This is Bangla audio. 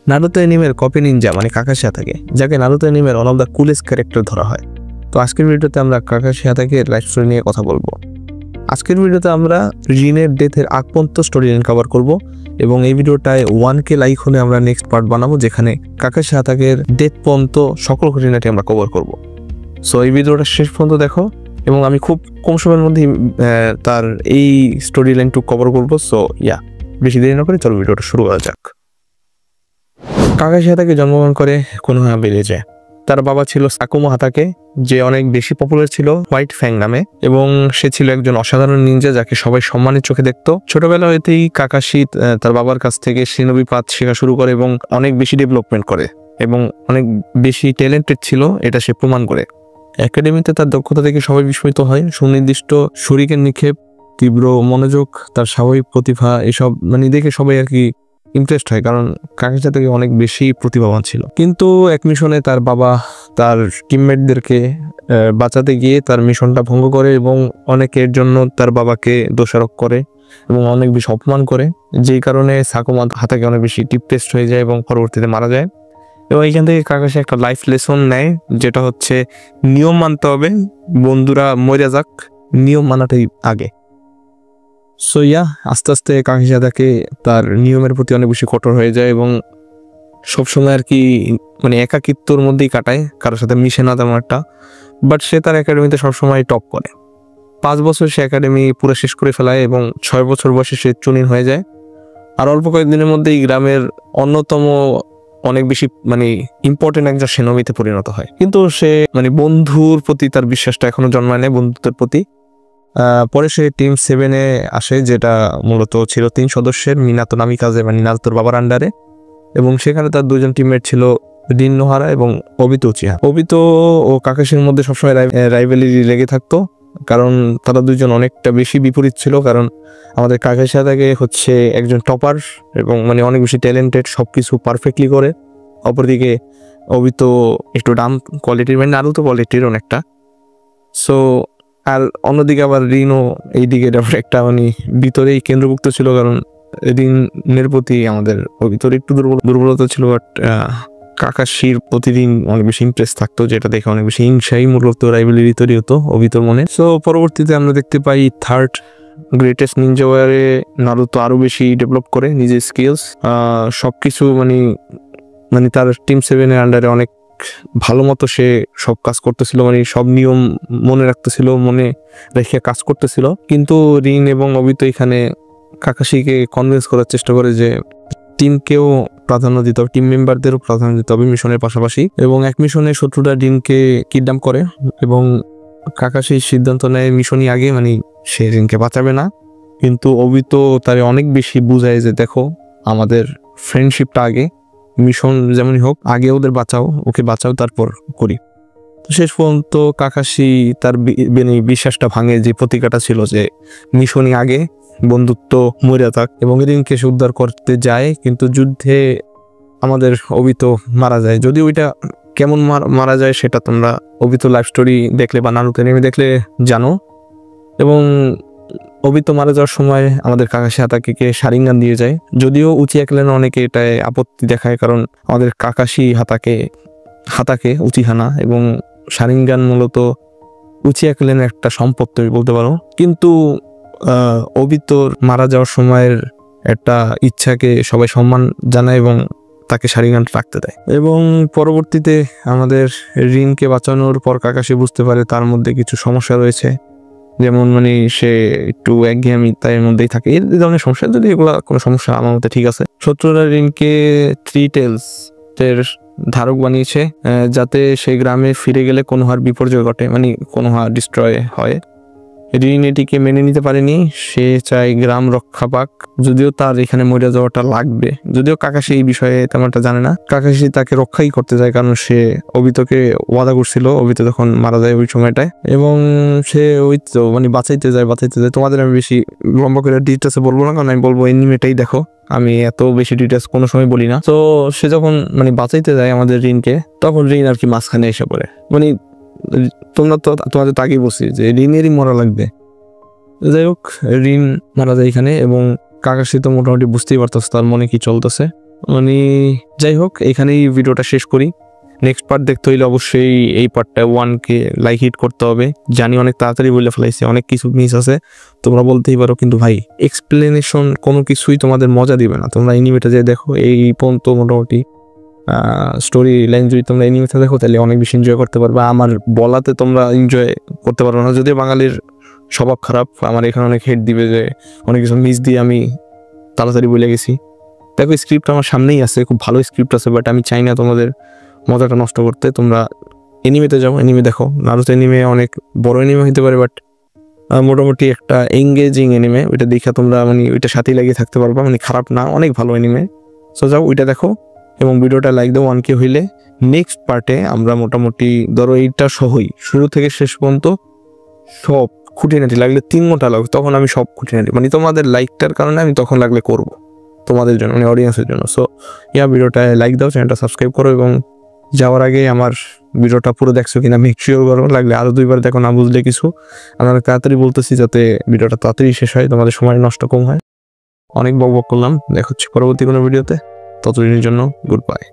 নারুতো অ্যানিমের কপি নিনজা মানে কাকাশি হাতাকে, যাকে নারুতো অ্যানিমের one of the coolest character ধরা হয়। তো আজকের ভিডিওতে আমরা কাকাশি হাতাকের লাইফ স্টোরি নিয়ে কথা বলবো। আজকের ভিডিওতে আমরা রিনের ডেথের আগ পর্যন্ত স্টোরি লাইন কভার করব এবং এই ভিডিওটায় 1K লাইক হলে আমরা নেক্সট পার্ট বানাবো, যেখানে কাকাশি হাতাকের ডেথ পর্যন্ত সকল ঘটনাটি আমরা কভার করব। সো এই ভিডিওটা শেষ পর্যন্ত দেখো এবং আমি খুব কম সময়ের মধ্যে তার এই স্টোরি লাইনটুকু কভার করবো। সো বেশি দেরি না করে চলো ভিডিওটা শুরু করা যাক। কাকাশি হাতাকে জন্মগ্রহণ করে কোনোহা ভিলেজে। তার বাবা ছিল সাকুমো হাতাকে, যে অনেক বেশি পপুলার ছিল হোয়াইট ফ্যাং নামে, এবং সে ছিল একজন অসাধারণ নিনজা যাকে সবাই সম্মানের চোখে দেখতো। ছোটবেলা হইতেই কাকাশি তার বাবার কাছ থেকে শিনোবি পাত শেখা শুরু করে এবং অনেক বেশি ডেভেলপমেন্ট করে এবং অনেক বেশি ট্যালেন্টেড ছিল, এটা সে প্রমাণ করে। একাডেমিতে তার দক্ষতা থেকে সবাই বিস্মিত হয়। সুনির্দিষ্ট শরিকের নিক্ষেপ, তীব্র মনোযোগ, তার স্বাভাবিক প্রতিভা, এসব মানে দেখে সবাই আর কি ইমপ্রেসড হয়, কারণ কাকাশি থেকে অনেক বেশি প্রতিভাবান ছিল। কিন্তু এক মিশনে তার বাবা তার টিমমেটদেরকে বাঁচাতে গিয়ে তার মিশনটা ভঙ্গ করে এবং অনেকের জন্য তার বাবাকে দোষারোপ করে এবং অনেক বেশি অপমান করে, যেই কারণে সাকুমো হাতাকে অনেক বেশি ডিপ্রেসড হয়ে যায় এবং পরবর্তীতে মারা যায়। এবং এইখান থেকে কাকাশি একটা লাইফ লেসন নেয়, যেটা হচ্ছে নিয়ম মানতে হবে, বন্ধুরা মরে যাক, নিয়ম মানাটাই আগে। সো আস্তে আস্তে কাকাশি হাতাকে তার নিয়মের প্রতি অনেক বেশি কঠোর হয়ে যায় এবং সবসময় আর কি মানে একাকিত্বর মধ্যেই কাটায়, কারোর সাথে মিশে না তেমন একটা। বাট সে তার একাডেমিতে সবসময় টপ করে। 5 বছর সে একাডেমি পুরো শেষ করে ফেলায় এবং 6 বছর বয়সে সে চুনিন হয়ে যায়। আর অল্প কয়েকদিনের মধ্যেই গ্রামের অন্যতম অনেক বেশি মানে ইম্পর্টেন্ট একজন সেনাপতিতে পরিণত হয়। কিন্তু সে মানে বন্ধুর প্রতি তার বিশ্বাসটা এখনো জন্মায় নেয়, বন্ধুত্বের প্রতি। পরে সে টিম 7-এ আসে, যেটা মূলত ছিল 3 সদস্যের, মিনাতো নামিকাজে মানে নারুতোর বাবার আন্ডারে, এবং সেখানে তার 2জন টিমমেট ছিল রিন নোহারা এবং ওবিতো উচিহা। ওবিতো ও কাকাশির মধ্যে সবসময় রাইভেলিটি লেগে থাকতো, কারণ তারা 2জন অনেকটা বেশি বিপরীত ছিল। কারণ আমাদের কাকাশি হাতাকে হচ্ছে একজন টপার এবং মানে অনেক বেশি ট্যালেন্টেড, সবকিছু পারফেক্টলি করে। অপরদিকে ওবিতো একটু ডাম কোয়ালিটির, মানে নারুতো কোয়ালিটির অনেকটা। সো আর অন্যদিকে আবার রিনও এইদিকে একটা মানে ভিতরেই কেন্দ্রভুক্ত ছিল, কারণ রিনের প্রতি আমাদের ওবিতোর একটু দুর্বলতা ছিল, বাট কাকাশির প্রতিদিন অনেক বেশি ইমপ্রেস থাকতো, যেটা দেখে অনেক বেশি হিংসাই মূলত রাইভেলিটি তৈরি হতো ওবিতোর মনে। সো পরবর্তীতে আমরা দেখতে পাই 3rd গ্রেটেস্ট নিনজা ওয়ারে নারুতো আরো বেশি ডেভেলপ করে নিজের স্কিলস, সবকিছু মানে তার টিম 7-এর আন্ডারে অনেক ভালো মতো সে সব কাজ করতেছিল, মানে সব নিয়ম মনে রাখতেছিল, মনে রেখে কাজ করতেছিল। কিন্তু রিন এবং ওবিতো এখানে কাকাশিকে কনভিন্স করার চেষ্টা করে যে টিমকেও প্রাধান্য দিতে হবে, টিম মেম্বারদেরও প্রাধান্য দিতে হবে মিশনের পাশাপাশি। এবং এক মিশনে শত্রুরা রিনকে কিডন্যাপ করে এবং কাকাশি সিদ্ধান্ত নেয় মিশনই আগে, মানে সে রিনকে বাঁচাবে না। কিন্তু ওবিতো তারে অনেক বেশি বুঝায় যে দেখো, আমাদের ফ্রেন্ডশিপটা আগে, মিশন যেমনই হোক আগে ওদের বাঁচাও, ওকে বাঁচাও, তারপর করি। তো শেষ পর্যন্ত কাকাশি তার বিশ্বাসটা ভাঙে, যে প্রতিজ্ঞাটা ছিল যে মিশনই আগে, বন্ধুত্ব মরে থাক, এবং রিনকে সে উদ্ধার করতে যায়। কিন্তু যুদ্ধে আমাদের ওবিতো মারা যায়। যদি ওইটা কেমন মারা যায় সেটা তোমরা ওবিতো লাইফ স্টোরি দেখলে বা নারুতো অ্যানিমে দেখলে জানো। এবং ওবিতো মারা যাওয়ার সময় আমাদের কাকাশি হাতাকে শারিঙ্গান দিয়ে যায়, যদিও উচিহা ক্ল্যানে অনেকে এটায় আপত্তি দেখায়, কারণ আমাদের কাকাশি হাতাকে উচিহানা এবং শারিঙ্গান মূলত উচিহা ক্ল্যানের একটা সম্পদ তুমি বলতে পারো। কিন্তু ওবিতোর মারা যাওয়ার সময়ের একটা ইচ্ছাকে সবাই সম্মান জানায় এবং তাকে শারিঙ্গান রাখতে দেয়। এবং পরবর্তীতে আমাদের রিনকে বাঁচানোর পর কাকাশি বুঝতে পারে তার মধ্যে কিছু সমস্যা রয়েছে, যেমন মানে সে একটু একঘেয়েমি তার মধ্যেই থাকে, এই ধরনের সমস্যা। যদি এগুলা কোনো সমস্যা আমার মধ্যে ঠিক আছে। শত্রুরা রিনকে 3 টেলস এর ধারক বানিয়েছে, যাতে সেই গ্রামে ফিরে গেলে কোনোহার বিপর্যয় ঘটে, মানে কোনোহা ডিস্ট্রয় হয়। রিন এটিকে মেনে নিতে পারেনি, সে চায় গ্রাম রক্ষা পাক, যদিও তার এখানে মরে যাওয়াটা লাগবে। যদিও কাকাশি এই বিষয়ে তেমনটা জানে না, কাকাশি তাকে রক্ষাই করতে যায়, কারণ সে ওবিতোকে ওয়াদা করছিল, ওবিতো তখন মারা যায় ওই সময়টায়, এবং সে ওই তো মানে বাঁচাইতে যায়। তোমাদের আমি বেশি লম্বা করে ডিটেলসে বলবো না, কারণ আমি বলবো এনিমেটাই দেখো, আমি এত বেশি ডিটেলস কোনো সময় বলি না। তো সে যখন মানে বাঁচাইতে যায় আমাদের রিনকে, তখন রিন আর কি মাঝখানে এসে পড়ে। মানে তোমরা তো তোমাদের আগেই বলছি যে রিনেরই মরা লাগবে। যাই হোক, রিন মারা যায় এখানে, এবং কাকাশি তো মোটামুটি বুঝতেই পারতেছে তার মনে কি চলতেছে। মানে যাই হোক, এখানেই ভিডিওটা শেষ করি। নেক্সট পার্ট দেখতে হইলে অবশ্যই এই পার্টটা 1K লাইক হিট করতে হবে। জানি অনেক তাড়াতাড়ি বলে ফেলাইছে, অনেক কিছু মিস আছে, তোমরা বলতেই পারো, কিন্তু ভাই এক্সপ্লেনেশন কোনো কিছুই তোমাদের মজা দিবে না। তোমরা এনিমেটা যে দেখো, এই পর্যন্ত মোটামুটি স্টোরি লাইন যদি তোমরা এনিমেটা দেখো তাহলে অনেক বেশি এনজয় করতে পারবে। আমার বলাতে তোমরা এনজয় করতে পারবে না, যদিও বাঙালির স্বভাব খারাপ। আমার এখানে অনেক হেড দিবে যে অনেক কিছু মিস দিয়ে আমি তাড়াতাড়ি বলে গেছি। দেখো স্ক্রিপ্ট আমার সামনেই আছে, খুব ভালো স্ক্রিপ্ট আছে, বাট আমি চাই না তোমাদের মজাটা নষ্ট করতে। তোমরা এনিমেতে যাও, এনিমে দেখো। নারুতো এনিমে অনেক বড় এনিমে হতে পারে, বাট মোটামুটি একটা এঙ্গেজিং এনিমে। ওইটা দেখে তোমরা মানে ওইটার সাথেই লাগিয়ে থাকতে পারবা, মানে খারাপ না, অনেক ভালো এনিমে। সো যাও ওইটা দেখো এবং ভিডিওটা লাইক দাও 1K হইলে। নেক্সট পার্টে আমরা মোটামুটি ধরো এইটা সহই শুরু থেকে শেষ পর্যন্ত সব খুঁটিনাটি, লাগলে 3 ঘন্টা লাগবে, তখন আমি সব খুঁটিনাটি মানে তোমাদের লাইকটার কারণে আমি তখন লাগলে করব তোমাদের জন্য, মানে অডিয়েন্সের জন্য। সো ভিডিওটা লাইক দাও, চ্যানেলটা সাবস্ক্রাইব করো এবং যাওয়ার আগে আমার ভিডিওটা পুরো দেখছো কিনা মেক শিওর করো। লাগলে আরও 2বার দেখো, না বুঝলে কিছু। আমি অনেক তাড়াতাড়ি বলতেছি যাতে ভিডিওটা তাড়াতাড়ি শেষ হয়, তোমাদের সময় নষ্ট কম হয়। অনেক বক বক করলাম, দেখা হচ্ছে পরবর্তী কোনো ভিডিওতে। ততদিনের জন্য গুড বাই।